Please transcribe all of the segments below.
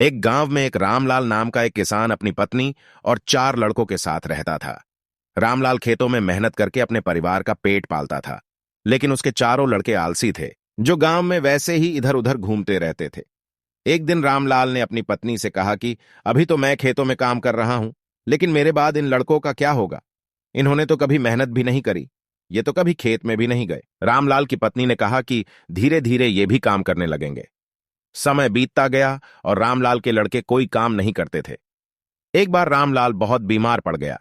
एक गांव में एक रामलाल नाम का एक किसान अपनी पत्नी और 4 लड़कों के साथ रहता था। रामलाल खेतों में मेहनत करके अपने परिवार का पेट पालता था, लेकिन उसके चारों लड़के आलसी थे, जो गांव में वैसे ही इधर उधर घूमते रहते थे। एक दिन रामलाल ने अपनी पत्नी से कहा कि अभी तो मैं खेतों में काम कर रहा हूं, लेकिन मेरे बाद इन लड़कों का क्या होगा? इन्होंने तो कभी मेहनत भी नहीं करी, ये तो कभी खेत में भी नहीं गए। रामलाल की पत्नी ने कहा कि धीरे धीरे ये भी काम करने लगेंगे। समय बीतता गया और रामलाल के लड़के कोई काम नहीं करते थे। एक बार रामलाल बहुत बीमार पड़ गया।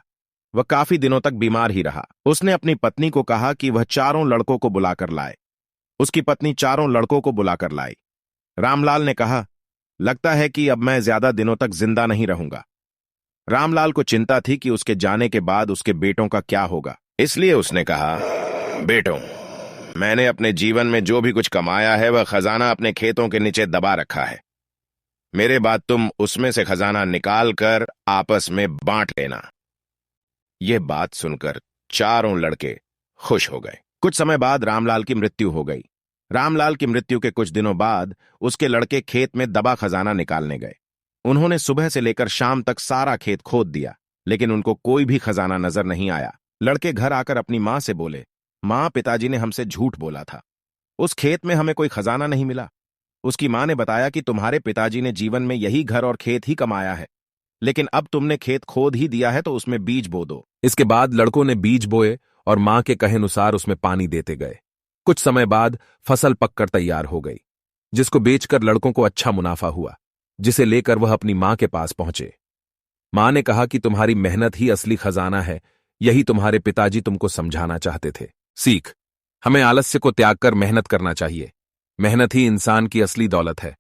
वह काफी दिनों तक बीमार ही रहा। उसने अपनी पत्नी को कहा कि वह चारों लड़कों को बुलाकर लाए। उसकी पत्नी चारों लड़कों को बुलाकर लाई। रामलाल ने कहा, लगता है कि अब मैं ज्यादा दिनों तक जिंदा नहीं रहूंगा। रामलाल को चिंता थी कि उसके जाने के बाद उसके बेटों का क्या होगा, इसलिए उसने कहा, बेटों, मैंने अपने जीवन में जो भी कुछ कमाया है वह खजाना अपने खेतों के नीचे दबा रखा है। मेरे बाद तुम उसमें से खजाना निकाल कर आपस में बांट लेना। यह बात सुनकर चारों लड़के खुश हो गए। कुछ समय बाद रामलाल की मृत्यु हो गई। रामलाल की मृत्यु के कुछ दिनों बाद उसके लड़के खेत में दबा खजाना निकालने गए। उन्होंने सुबह से लेकर शाम तक सारा खेत खोद दिया, लेकिन उनको कोई भी खजाना नजर नहीं आया। लड़के घर आकर अपनी मां से बोले, मां, पिताजी ने हमसे झूठ बोला था, उस खेत में हमें कोई खजाना नहीं मिला। उसकी मां ने बताया कि तुम्हारे पिताजी ने जीवन में यही घर और खेत ही कमाया है, लेकिन अब तुमने खेत खोद ही दिया है तो उसमें बीज बो दो। इसके बाद लड़कों ने बीज बोए और मां के कहे अनुसार उसमें पानी देते गए। कुछ समय बाद फसल पककर तैयार हो गई, जिसको बेचकर लड़कों को अच्छा मुनाफा हुआ, जिसे लेकर वह अपनी मां के पास पहुंचे। मां ने कहा कि तुम्हारी मेहनत ही असली खजाना है, यही तुम्हारे पिताजी तुमको समझाना चाहते थे। सीख, हमें आलस्य को त्याग कर मेहनत करना चाहिए। मेहनत ही इंसान की असली दौलत है।